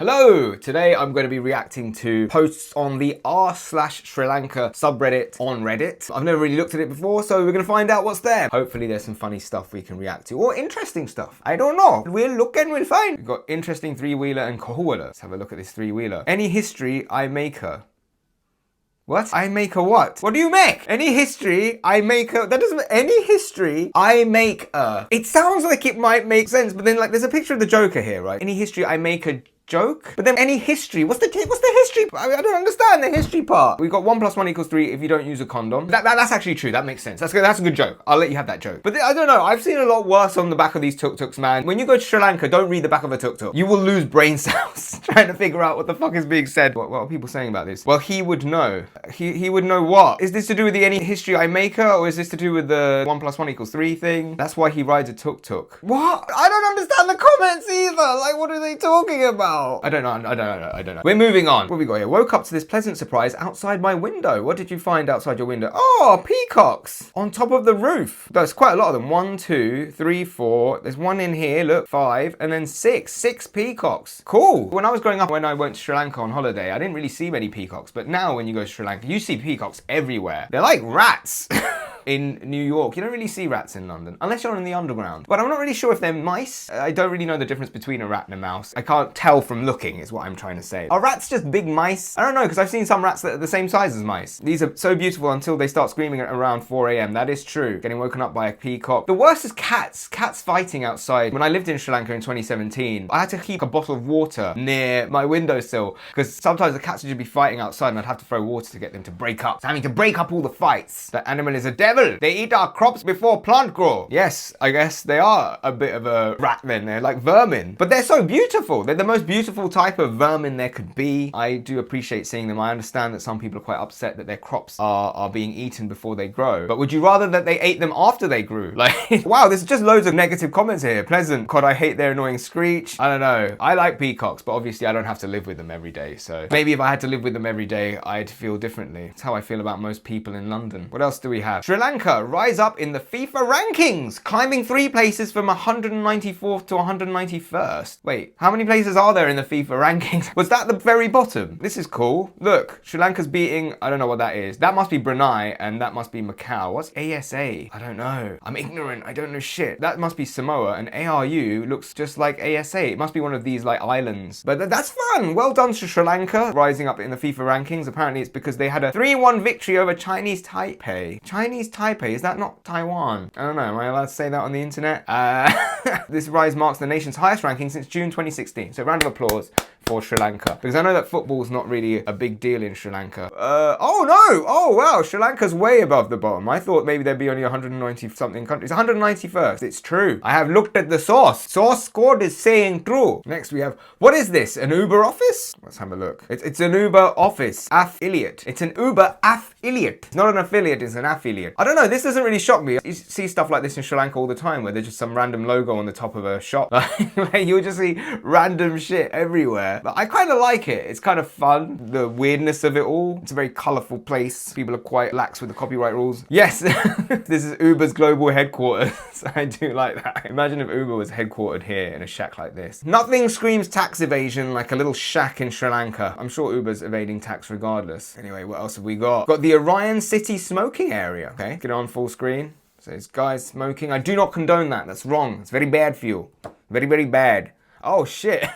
Hello! Today I'm going to be reacting to posts on the r/Sri Lanka subreddit on Reddit. I've never really looked at it before, so we're going to find out what's there. Hopefully there's some funny stuff we can react to, or interesting stuff. I don't know. We'll look and we'll find. We've got interesting three-wheeler and kohuala. Let's have a look at this three-wheeler. Any history, I make her. What? I make a what? What do you make? Any history, I make a... That doesn't... Any history, I make a... It sounds like it might make sense, but then like there's a picture of the Joker here, right? Any history, I make a joke? But then any history, what's the history? I don't understand the history part. We've got 1 + 1 = 3 if you don't use a condom. That's actually true, that makes sense. That's a good joke. I'll let you have that joke. But I don't know, I've seen a lot worse on the back of these tuk-tuks, man. When you go to Sri Lanka, don't read the back of a tuk-tuk. You will lose brain cells trying to figure out what the fuck is being said. What are people saying about this? Well, he would know. He would know what? Is this to do with the any history I make her, or is this to do with the 1 + 1 = 3 thing? That's why he rides a tuk-tuk. What? I don't understand the comments either. Like, what are they talking about? I don't know. We're moving on. What have we got here? Woke up to this pleasant surprise outside my window. What did you find outside your window? Oh, peacocks on top of the roof. There's quite a lot of them. 1, 2, 3, 4. There's one in here. Look, 5, and then 6. 6 peacocks. Cool. When I was growing up, when I went to Sri Lanka on holiday, I didn't really see many peacocks. But now when you go to Sri Lanka, you see peacocks everywhere. They're like rats. In New York, you don't really see rats in London, unless you're in the underground. But I'm not really sure if they're mice. I don't really know the difference between a rat and a mouse. I can't tell from looking, is what I'm trying to say. Are rats just big mice? I don't know, because I've seen some rats that are the same size as mice. These are so beautiful until they start screaming at around 4 a.m. That is true. Getting woken up by a peacock. The worst is cats. Cats fighting outside. When I lived in Sri Lanka in 2017, I had to keep a bottle of water near my windowsill, because sometimes the cats would just be fighting outside and I'd have to throw water to get them to break up. So having to break up all the fights. That animal is a devil. They eat our crops before plant grow. Yes, I guess they are a bit of a rat then. They're like vermin. But they're so beautiful. They're the most beautiful type of vermin there could be. I do appreciate seeing them. I understand that some people are quite upset that their crops are being eaten before they grow. But would you rather that they ate them after they grew? Like, wow, there's just loads of negative comments here. Pleasant. God, I hate their annoying screech. I don't know. I like peacocks, but obviously I don't have to live with them every day. So maybe if I had to live with them every day, I'd feel differently. That's how I feel about most people in London. What else do we have? Sri Lanka, rise up in the FIFA rankings, climbing 3 places from 194th to 191st. Wait, how many places are there in the FIFA rankings? Was that the very bottom? This is cool. Look, Sri Lanka's beating, I don't know what that is. That must be Brunei and that must be Macau. What's ASA? I don't know. I'm ignorant. I don't know shit. That must be Samoa, and ARU looks just like ASA. It must be one of these like islands. But that's fun. Well done to Sri Lanka, rising up in the FIFA rankings. Apparently it's because they had a 3-1 victory over Chinese Taipei. Chinese Taipei, is that not Taiwan? I don't know, am I allowed to say that on the internet? This rise marks the nation's highest ranking since June 2016. So round of applause for Sri Lanka. Because I know that football's not really a big deal in Sri Lanka. Oh no! Oh wow, Sri Lanka's way above the bottom. I thought maybe there'd be only 190 something countries. 191st, it's true. I have looked at the source. Source code is saying true. Next we have, what is this? An Uber office? Let's have a look. It's an Uber office. Affiliate. It's an Uber affiliate. It's not an affiliate, it's an affiliate. I don't know, this doesn't really shock me. You see stuff like this in Sri Lanka all the time where there's just some random logo on the top of a shop. Like you'll just see random shit everywhere. But I kind of like it. It's kind of fun. The weirdness of it all. It's a very colourful place. People are quite lax with the copyright rules. Yes, this is Uber's global headquarters. I do like that. Imagine if Uber was headquartered here in a shack like this. Nothing screams tax evasion like a little shack in Sri Lanka. I'm sure Uber's evading tax regardless. Anyway, what else have we got? Got the Orion City smoking area. Okay, get it on full screen. So it's guys smoking. I do not condone that. That's wrong. It's very bad for you. Very, very bad. Oh shit.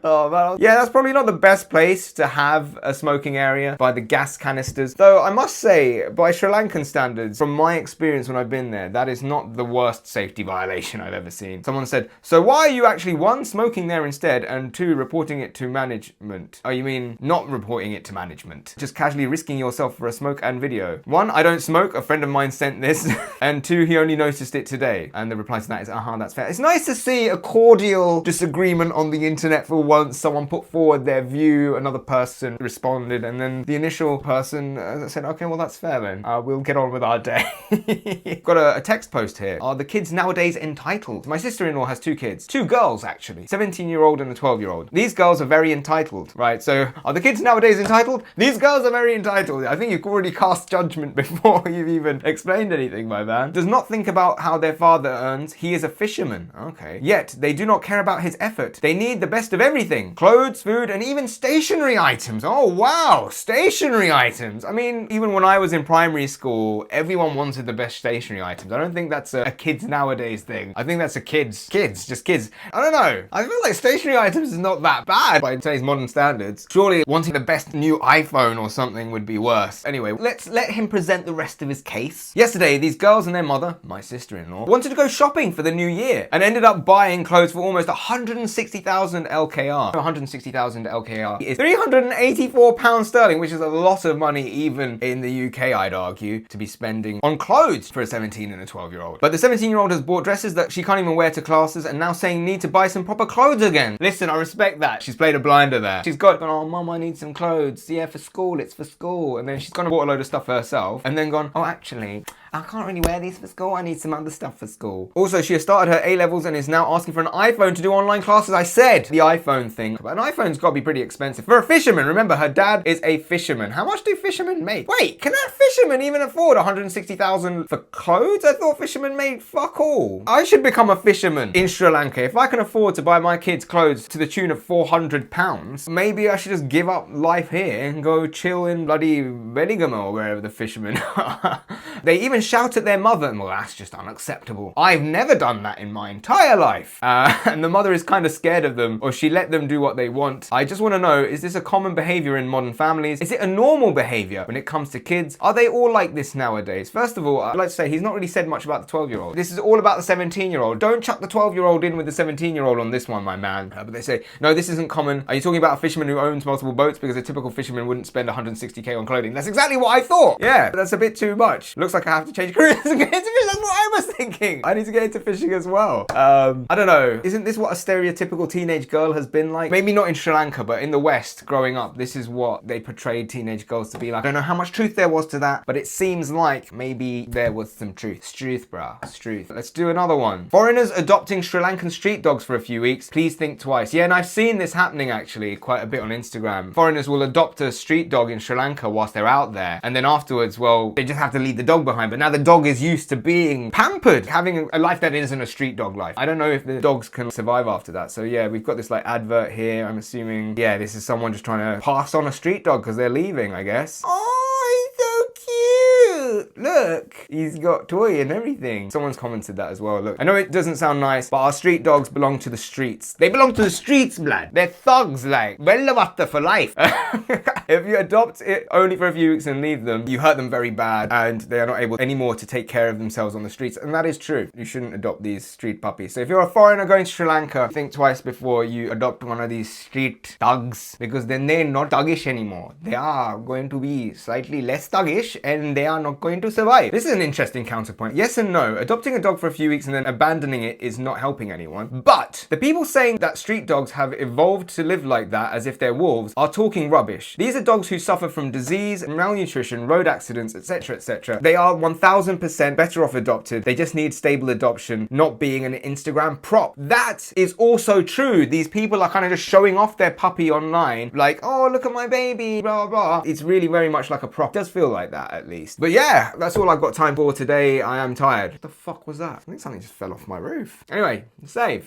Oh man. Yeah, that's probably not the best place to have a smoking area by the gas canisters. Though I must say, by Sri Lankan standards, from my experience when I've been there, that is not the worst safety violation I've ever seen. Someone said, so why are you actually 1, smoking there instead, and 2, reporting it to management? Oh, you mean not reporting it to management? Just casually risking yourself for a smoke and video. 1, I don't smoke, a friend of mine sent this. And 2, he only noticed it today. And the reply to that is, that's fair. It's nice to see a cordial disagreement on the internet for once. Someone put forward their view, another person responded, and then the initial person said, okay, well that's fair then. We'll get on with our day. Got a text post here. Are the kids nowadays entitled? My sister-in-law has 2 kids. 2 girls, actually. 17-year-old and a 12-year-old. These girls are very entitled, right? So, are the kids nowadays entitled? These girls are very entitled. I think you've already cast judgment before you've even explained anything, my man. Does not think about how their father earns. He is a fisherman. Okay. Yet, they do not not care about his effort. They need the best of everything. Clothes, food, and even stationery items. Oh wow, stationery items. I mean, even when I was in primary school, everyone wanted the best stationery items. I don't think that's a kids nowadays thing. I think that's a kids. I don't know. I feel like stationery items is not that bad by today's modern standards. Surely wanting the best new iPhone or something would be worse. Anyway, let's let him present the rest of his case. Yesterday, these girls and their mother, my sister-in-law, wanted to go shopping for the new year and ended up buying clothes for almost 160,000 LKR. 160,000 LKR is £384 sterling, which is a lot of money even in the UK, I'd argue, to be spending on clothes for a 17 and a 12-year-old. But the 17-year-old has bought dresses that she can't even wear to classes and now saying need to buy some proper clothes again. Listen, I respect that. She's played a blinder there. She's gone, oh, mum, I need some clothes. Yeah, for school, it's for school. And then she's gone and bought a load of stuff for herself and then gone, oh, actually, I can't really wear these for school. I need some other stuff for school. Also, she has started her A-levels and is now asking for an iPhone to do online classes. I said the iPhone thing, but an iPhone's got to be pretty expensive. For a fisherman, remember, her dad is a fisherman. How much do fishermen make? Wait, can a fisherman even afford 160,000 for clothes? I thought fishermen made fuck all. I should become a fisherman in Sri Lanka. If I can afford to buy my kids clothes to the tune of £400, maybe I should just give up life here and go chill in bloody Benigama or wherever the fishermen are. They even shout at their mother. Well, that's just unacceptable. I've never done that in my entire life. And the mother is kind of scared of them, or she let them do what they want. I just want to know, is this a common behavior in modern families? Is it a normal behavior when it comes to kids? Are they all like this nowadays? First of all, I'd like to say he's not really said much about the 12-year-old. This is all about the 17-year-old. Don't chuck the 12-year-old in with the 17-year-old on this one, my man. But they say, no, this isn't common. Are you talking about a fisherman who owns multiple boats? Because a typical fisherman wouldn't spend 160k on clothing. That's exactly what I thought. Yeah, that's a bit too much. Looks like I have to change careers and get into fishing. That's what I was thinking. I need to get into fishing as well. I don't know. Isn't this what a stereotypical teenage girl has been like? Maybe not in Sri Lanka, but in the West, growing up, this is what they portrayed teenage girls to be like. I don't know how much truth there was to that, but it seems like maybe there was some truth. Struth, bruh. Struth. Let's do another one. Foreigners adopting Sri Lankan street dogs for a few weeks. Please think twice. Yeah, and I've seen this happening actually quite a bit on Instagram. Foreigners will adopt a street dog in Sri Lanka whilst they're out there, and then afterwards, well, they just have to leave the dog behind. But now the dog is used to being pampered, having a life that isn't a street dog life. I don't know if the dogs can survive after that. So yeah, we've got this like advert here. I'm assuming, yeah, this is someone just trying to pass on a street dog because they're leaving, I guess. Oh, he's so cute. Look, he's got toy and everything. Someone's commented that as well. Look, I know it doesn't sound nice, but our street dogs belong to the streets. They belong to the streets, blood. They're thugs, like, Bellavatta for life. If you adopt it only for a few weeks and leave them, you hurt them very bad and they are not able anymore to take care of themselves on the streets. And that is true. You shouldn't adopt these street puppies. So if you're a foreigner going to Sri Lanka, think twice before you adopt one of these street dogs, because then they're not thuggish anymore. They are going to be slightly less thuggish and they are not going to survive. This is an interesting counterpoint. Yes and no. Adopting a dog for a few weeks and then abandoning it is not helping anyone. But the people saying that street dogs have evolved to live like that as if they're wolves are talking rubbish. These are dogs who suffer from disease, malnutrition, road accidents, etc, etc. They are 1000% better off adopted. They just need stable adoption, not being an Instagram prop. That is also true. These people are kind of just showing off their puppy online, like, oh, look at my baby, blah, blah. It's really very much like a prop. It does feel like that, at least. But yeah, that's all I've got time for today. I am tired. What the fuck was that? I think something just fell off my roof. Anyway, save.